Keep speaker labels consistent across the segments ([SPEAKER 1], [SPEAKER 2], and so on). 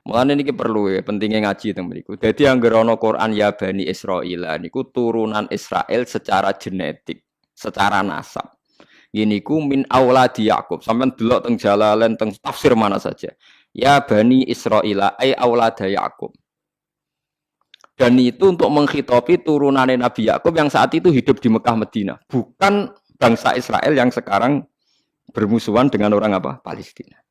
[SPEAKER 1] Mulane niki perlu ya, pentingnya ngaji teng mriku. Dadi anggere ana Quran ya Bani Israil niku turunan Israel secara genetik, secara nasab. Ini ku min auladi Yakub. Sampeyan delok teng Jalalain teng tafsir mana saja. Ya Bani Israil ai aulada Yakub. Dan itu untuk menghitopi turunan Nabi Yakub yang saat itu hidup di Mekah Medina, bukan bangsa Israel yang sekarang bermusuhan dengan orang apa? Palestina.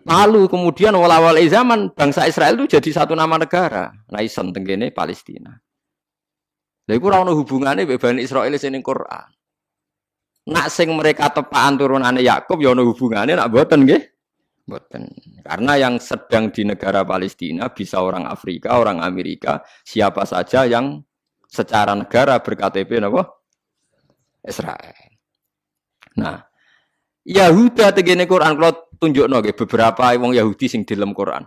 [SPEAKER 1] Lalu kemudian awal-awal zaman bangsa Israel itu jadi satu nama negara. Nah isen tenggene Palestina. Lha iku ora ono hubungane mbek Bani Israil sing ning Quran. Nak sing mereka tepaan turunane Yakub ya ono hubungane nak mboten nggih? Mboten. Karena yang sedang di negara Palestina bisa orang Afrika, orang Amerika, siapa saja yang secara negara berKTP napa? Israel. Nah, Yahuda tegene Quran kalau tunjukno nggih beberapa wong Yahudi sing di dalam Quran.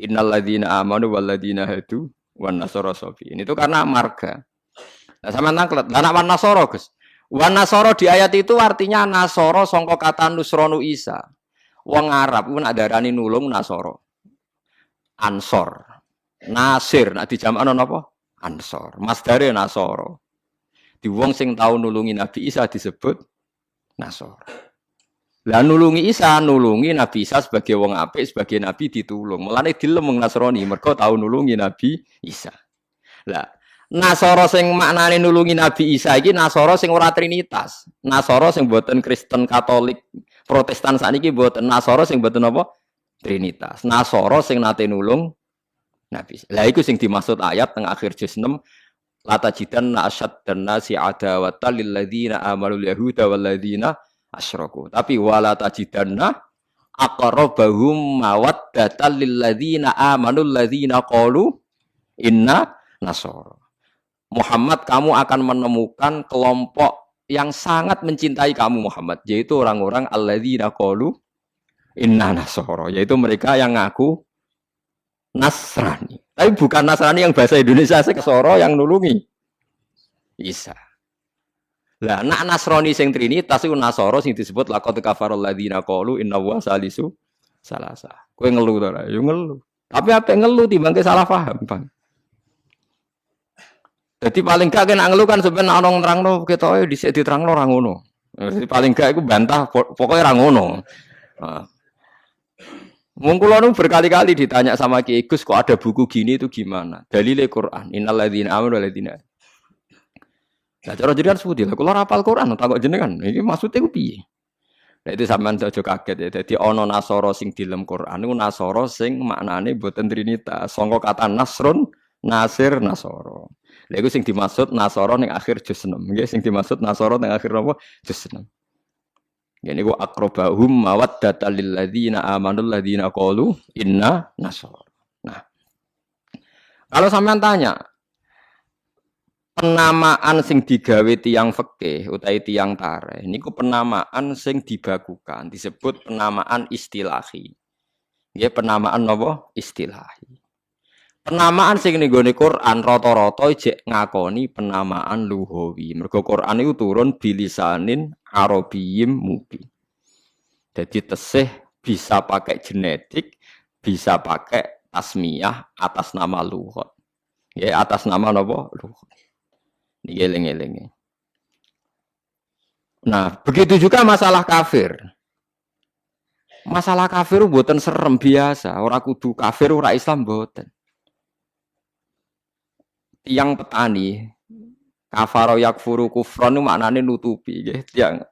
[SPEAKER 1] Innalladzina amanu walladzina hadu wan nasara safi. Ini tuh karena marga. Nah, sama nangklet. Lah wan nasara, Gus. Wan nasara di ayat itu artinya nasara sangka kata nusronu Isa. Wong Arab ku nak darani nulung nasara. Ansor. Nasir nak dijamakno napa? Ansor. Masdare nasara. Di wong sing tau nulungi Nabi Isa disebut nasara. Lah nulungi Isa, nulungi Nabi Isa sebagai wong apik, sebagai nabi ditulung. Mulane dilem wong Nasrani mergo tau nulungi Nabi Isa. Lah Nasara sing maknane nulungi Nabi Isa iki Nasara sing ora trinitas. Nasara sing boten Kristen Katolik, Protestan sakniki boten Nasara sing boten apa? Trinitas. Nasara sing nate nulung Nabi Isa. Lah iku sing dimaksud ayat teng akhir juz 6 latajidanna asyaddan nasi adawatan lil ladzina amanul yahuda wal ladzina asyraku. Tapi wala tajidanna aqrabahum mawaddatan lil ladzina amanul ladzina qalu inna nasara. Muhammad, kamu akan menemukan kelompok yang sangat mencintai kamu Muhammad, yaitu orang-orang alladzina qalu inna nasara, yaitu mereka yang ngaku Nasrani. Tapi bukan Nasrani yang bahasa Indonesia sekesoro yang nulungi Isa. Lah nak Nasrani sing Trinitas iku Nasara sing disebut laqad kafarul ladzina qalu inna wa salisu salasa. Kowe ngelu to ora? Yo ngelu. Tapi apa ngelu timbangke salah paham, Bang. Jadi paling gak kena ngelu kan sampeyan ana nerangno ketoke dhisik diterangno ora ngono. Jadi paling gak iku bantah pokoknya ora ngono. Heeh. Wong kula nu berkali-kali ditanya sama Ki Gus kok ada buku gini itu gimana? Dalile Quran, innal ladzina amanu wal ladzina. Lah cara jenengan sepundi lha kula hafal Quran takok jenengan. Iki maksude ku piye? Lah itu sampean aja kaget ya. Dadi ana nasara sing di dalam Quran niku nasara sing maknane boten trinitas. Sangka kata nasrun, nasir, nasara. Lha iku sing dimaksud nasara ning akhir juz 6. Nggih sing dimaksud nasara ning akhir napa? Juz 6. Ini ku akrobahum mawaddatan lil ladzina amanul ladzina qalu inna nasara. Nah, kalau sampean tanya penamaan sing digawe tiyang fikih utawi tiyang tarikh niku penamaan sing dibakukan disebut penamaan istilahi. Nggih penamaan napa? Istilahi. Penamaan sing ning gone Quran rata-rata jek ngakoni penamaan lughawi. Mergo Quran iku turun bilisanin Arabiyyim mubin. Jadi tesih bisa pakai genetik, bisa pakai tasmiyah atas nama lughat. Ya atas nama napa? Lughat. Niki eling-eling. Nah, begitu juga masalah kafir. Masalah kafir mboten serem biasa, ora kudu kafir ora Islam mboten. Tiang petani kafaro yakfuru kufron itu maknanya nutupi nggih. Tiang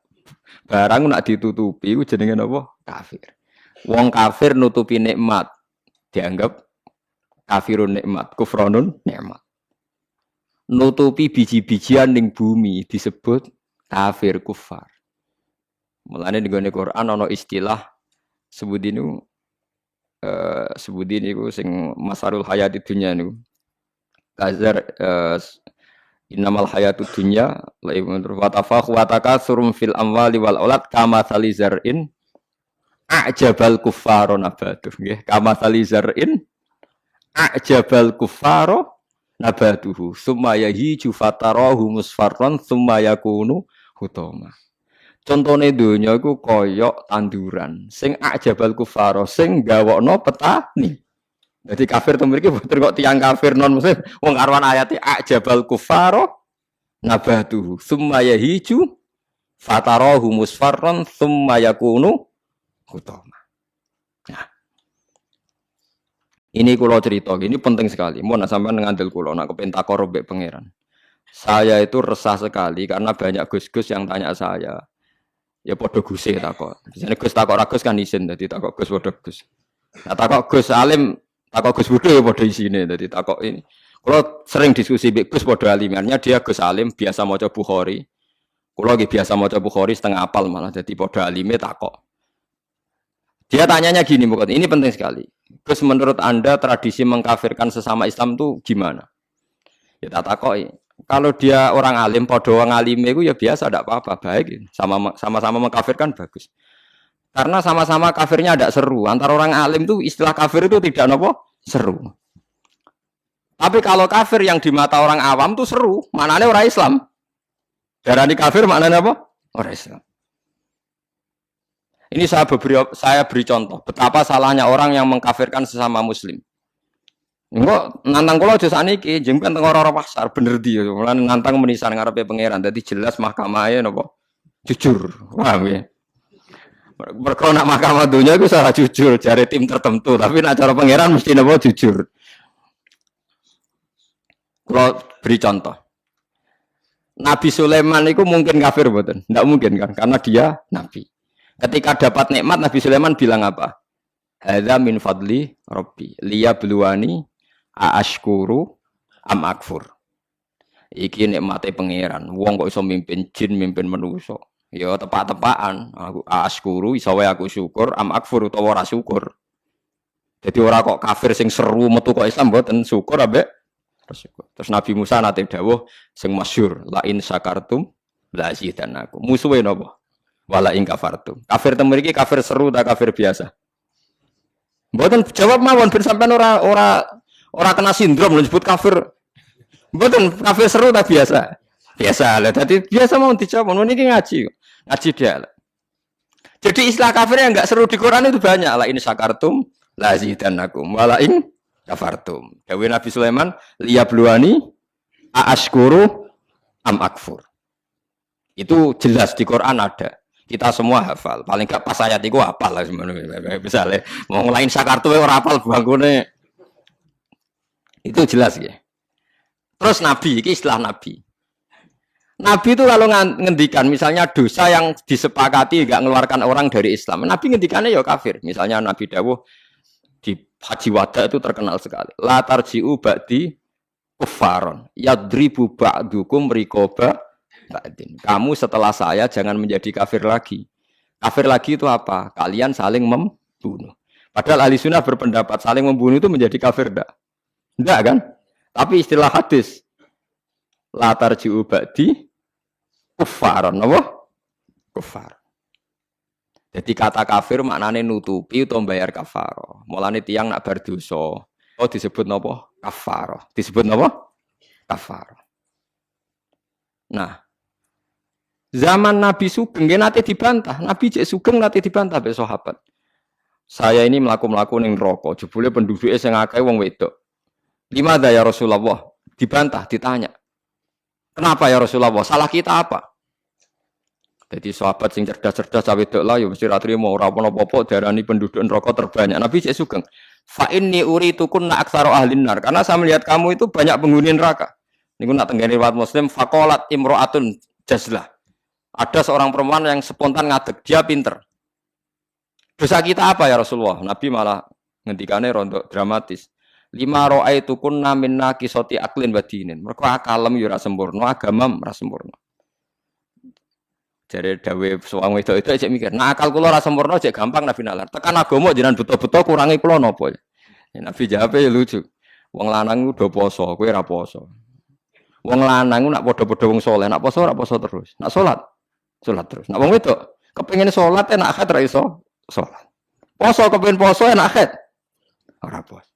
[SPEAKER 1] barang nak ditutupi itu jenenge napa? Kafir. Wong kafir nutupi nikmat dianggap kafirun nikmat, kufronun nikmat. Nutupi biji-bijian ning bumi disebut kafir kufar. Mulane ning Quran ana istilah sebudin niku sing masarul hayatid dunya niku. Kazar innamal hayatud dunya laibun wa tafakh wa takatsurum fil amwali wal aulad kama salizar'in a'jabal kuffara nabatuh nggih kama salizar'in a'jabal kuffara nabatuhu summa yahiju fatarahu musfarran summa yakunu hutama. Contone donya iku koyok tanduran sing ajabal kufaro sing gawokno petani. Jadi kafir to mriki boten kok tiyang kafir non muslim wong arwan ayate ajabal kufaro nabatu summa yahiju fatarahu musfarran summa yakunu hutama. Nah, ini kula cerita, ini penting sekali. Mau nak sampean ngandel kula nak kepen takor mbek pangeran. Saya itu resah sekali karena banyak gus-gus yang tanya saya. Ya padha guse takok. Biasane Gus takok ra Gus kan isin dadi takok Gus padha Gus. Nah takok Gus alim, takok Gus Budhe ya padha isine dadi takok ini. Kalau sering diskusi mbek Gus padha alimannya dia Gus alim biasa maca Bukhari. Kulo nggih biasa maca Bukhari setengah apal malah dadi padha alime takok. Dia tanyanya gini, bukan ini penting sekali. Gus menurut Anda tradisi mengkafirkan sesama Islam itu gimana? Ya tak takoki. Kalau dia orang alim, podo orang alim itu ya biasa, tidak apa-apa, baik. Sama-sama mengkafirkan bagus. Karena sama-sama kafirnya tidak seru. Antara orang alim itu istilah kafir itu tidak nopo seru. Tapi kalau kafir yang di mata orang awam itu seru, maknanya orang Islam. Darani kafir maknanya apa? Orang Islam. Ini saya beri contoh betapa salahnya orang yang mengkafirkan sesama Muslim. Enggak nantang kula aja sakniki jengben teng ora pasar bener di mulane nantang menisan ngarepe pangeran dadi jelas mahkamahe napa jujur paham ya mergo nak mahkamah dunia iku salah jujur jare tim tertentu tapi nak cara pangeran mesti napa jujur. Kula beri contoh Nabi Sulaiman itu mungkin kafir mboten? Enggak mungkin kan karena dia nabi. Ketika dapat nikmat Nabi Sulaiman bilang apa? Hadza min fadli rabbi liyabluwani aashkuru am akfur. Iki nikmate pangeran. Wong kok iso mimpin jin, mimpin manusa. Ya tepak-tepakan. Aku aashkuru iso wae aku syukur, am akfur utawa ora syukur. Jadi ora kok kafir sing seru metu kok Islam mboten syukur ambek syukur. Terus Nabi Musa nate dawuh sing masyhur, la in syakartum la azidannakum. Musuhe napa? Wala in kafartum. Kafir temu iki kafir seru ta kafir biasa? Mboten jawab mawon ben sampean ora kena sindrom disebut kafir. Mboten kafir seru ta biasa? Biasa lah. Dadi biasa mau dijawab ngono niki ngaji. Ngaji dia. Jadi istilah kafir yang enggak seru di Quran itu banyak. La in syakartum la azidannakum wala in kafartum. Dawe Nabi Sulaiman liyabluwani aashkuru am akfur. Itu jelas di Quran ada. Kita semua hafal. Paling enggak pas ayat iku hafal lah sebenarnya. Misale mau lain syakartu ora hafal bangkune. Itu jelas ya. Terus Nabi, ini istilah Nabi. Nabi itu kalau ngendikan, misalnya dosa yang disepakati enggak mengeluarkan orang dari Islam. Nabi ngendikannya ya kafir. Misalnya Nabi dawuh di Haji Wada itu terkenal sekali. La tarji'u ba'di kuffaron. Yadribu ba'dukum riqaba ba'din. Kamu setelah saya jangan menjadi kafir lagi. Kafir lagi itu apa? Kalian saling membunuh. Padahal ahli sunnah berpendapat saling membunuh itu menjadi kafir enggak? Enggak kan? Tapi istilah hadis la tarji'u ba'di kuffaron, apa? Kuffar. Jadi kata kafir maknane nutupi utawa bayar kafaro. Mulane tiyang nak bar dosa, oh disebut napa? Kafaro. Disebut napa? Kafaro. Nah, zaman Nabi Sugeng nate dibantah. Nabi cek Sugeng nate dibantah be sahabat. Saya ini mlaku-mlaku ning neraka, jebule penduduke sing akeh wong wedok. Gimana ya Rasulullah? Dibantah, ditanya. Kenapa ya Rasulullah? Salah kita apa? Jadi sahabat sing cerdas-cerdas cawe wedok lah ya mesti ra trimo ora apa-apa darani penduduk neraka terbanyak. Nabi cek Sugeng. Fa inni uritukunna aktsara ahlin nar. Karena saya melihat kamu itu banyak penghuni neraka. Niku nak tenggene riwayat Muslim faqalat imra'atun jazlah. Ada seorang perempuan yang spontan ngadeg, dia pinter. Dosa kita apa ya Rasulullah? Nabi malah ngendikane rondo dramatis. Lima ra'aitukunna min naqisati aqlin wa dinin. Mergo akalem yo ora sempurna, agama ora sempurna. Jare dawe suwang wedok itu cek mikir, nah akal kula ora sempurna cek gampang Nabi nalar. Tekan agama jenengan beto-beto kurangi kula napa? Ya, Nabi jawab ya lucu. Wong lanang udah poso, kowe ora poso. Wong lanang nak padha-padha wong saleh, nak poso ora poso terus. Nak salat terus. Nak wong wedok kepengin salat enak akad ra iso salat. Poso kepengin poso enak akad. Ora poso.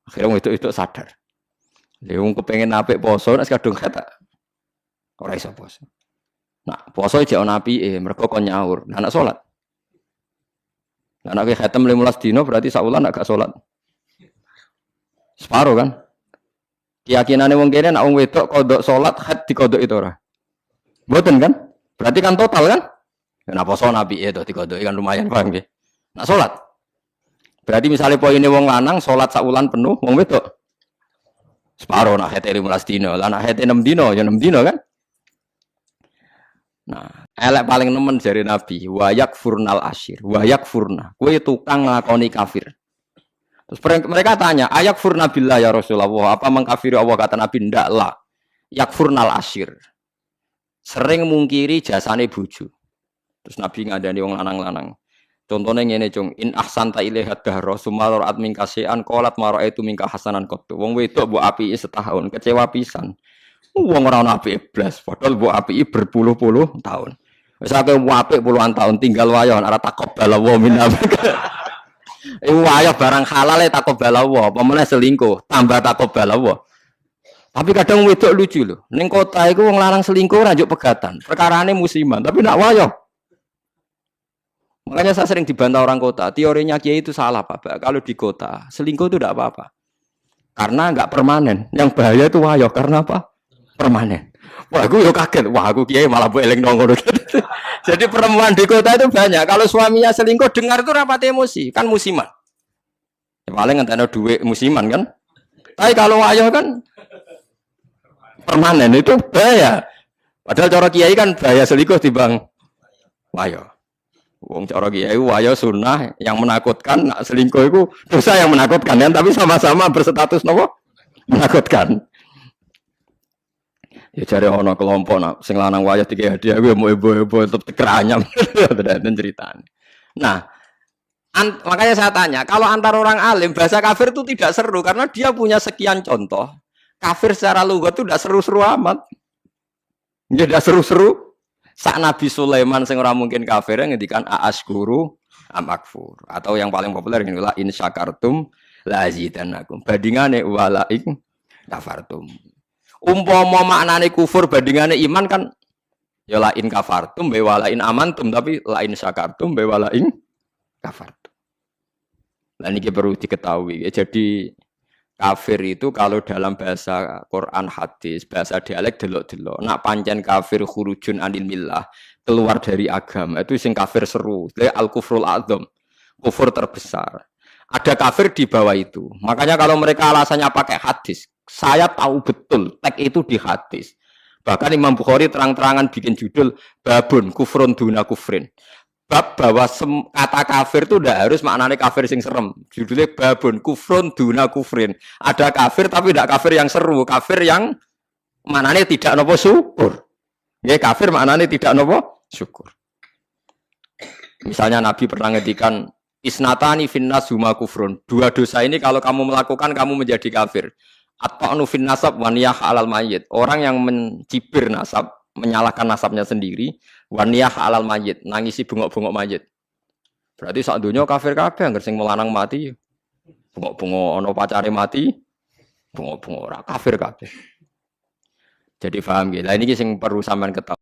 [SPEAKER 1] Akhirnya wong wedok sadar. Lha wong kepengin apik poso nek kadung kata ora iso poso. Nah, poso jek ana apike, mergo kon nyaur. Lah nek salat. Lah nek khatam 15 dino berarti sak wulan gak salat. Separo kan? Keyakinane wong kene nek wong wedok kodok salat haid dikodok itu ora. Mboten kan? Berarti kan total kan? Kenapa poso apike to dikodoki kan lumayan paham nggih. Nek salat. Berarti misalnya poinnya wong lanang salat sak wulan penuh, wong wedok separo nak hete 15 dino, lah nak hete 6 dino ya 6 dino kan. Nah, elek paling nemen jari Nabi, wayak furnal asyir, wayak furna. Kowe tukang nglakoni kafir. Terus mereka tanya, ayak furna billah ya Rasulullah, apa mengkafiri Allah? Kata Nabi, ndak lah. Yak furnal asyir. Sering mungkiri jasane bojo. Terus Nabi ngadani wong lanang-lanang. Contohnya ngene cung, in ahsanta ilaihat dahra sumal ra'at min kasean qalat ma ra'aitu minka hasanan qattu. Wong wedok mbok apiki setahun, kecewa pisan. Wong ora ono apike blas, padahal mbok apiki berpuluh-puluh tahun. Wis akeh apik puluhan tahun tinggal wayo ora takobala wa minna. Iku wayo barang halal takobala wa, apa meneh selingkuh, tambah takobala wa. Tapi kadang wedok lucu lho. Ning kota iku wong lanang selingkuh ora njuk pegatan. Perkarane musiman, tapi nak wayo. Makanya saya sering dibantah orang kota. Teorinya Kiai itu salah, Pak. Kalau di kota, selingkuh itu tidak apa-apa. Karena nggak permanen. Yang bahaya itu wayo. Karena apa? Permanen. Wah, aku yo kaget. Wah, aku Kiai malah bu eleng nongol. Jadi perempuan di kota itu banyak. Kalau suaminya selingkuh, dengar itu rapat emosi. Kan musiman. Ya, paling ngenteni duit musiman kan. Tapi kalau wayo kan permanen itu bahaya. Padahal cara Kiai kan bahaya selingkuh dibang wayo. Wong cara kiai wayo sunnah yang menakutkan, nak selingkuh itu dosa yang menakutkan kan, tapi sama-sama berstatus nopo menakutkan. Ya cari ono kelompok nak sing lanang wayo tiga hadiah gue mau ibu-ibu tetep keranyam dan ceritanya. Nah, makanya saya tanya, kalau antar orang alim bahasa kafir itu tidak seru karena dia punya sekian contoh. Kafir secara lugat itu tidak seru-seru amat. Ya tidak seru-seru. Sak Nabi Sulaiman sing ora mungkin kafir ngendikan aaskuru amakfur atau yang paling populer ngene la in syakartum la azidannakum bandingane wala in kafartum. Umpama maknane kufur bandingane iman kan ya la in kafartum be wala in amantum tapi la in syakartum be wala in kafartum. Lah niki perlu diketahui ya, jadi kafir itu kalau dalam bahasa Quran hadis, bahasa dialek delok-delok. Nak pancen kafir khurujun anil millah, keluar dari agama. Itu sing kafir seru. Al-kufrul adzam, kufur terbesar. Ada kafir di bawah itu. Makanya kalau mereka alasannya pakai hadis, saya tahu betul teks itu di hadis. Bahkan Imam Bukhari terang-terangan bikin judul babun kufrun duna kufrin. Bab bahwa kata kafir itu tidak harus maknanya kafir sing serem. Judulnya babun kufrun duna kufrin. Ada kafir tapi tidak kafir yang seru, kafir yang maknanya tidak nopo syukur. Ya kafir maknanya tidak nopo syukur. Misalnya Nabi pernah ngedikan isnatani finnas huma kufrun. Dua dosa ini kalau kamu melakukan kamu menjadi kafir. At-ta'nu fin nasab wa niyah 'alal mayyit. Orang yang mencibir nasab, menyalahkan nasabnya sendiri, waniyah alal mayit, nangisi bungok-bungok mayit. Berarti sak donya kafir kabeh anggere sing melanang mati, bungok-bungok ana pacare mati, bungok-bungok ora kafir kabeh. Jadi paham nggih. Lah niki sing perlu sampean ketahui.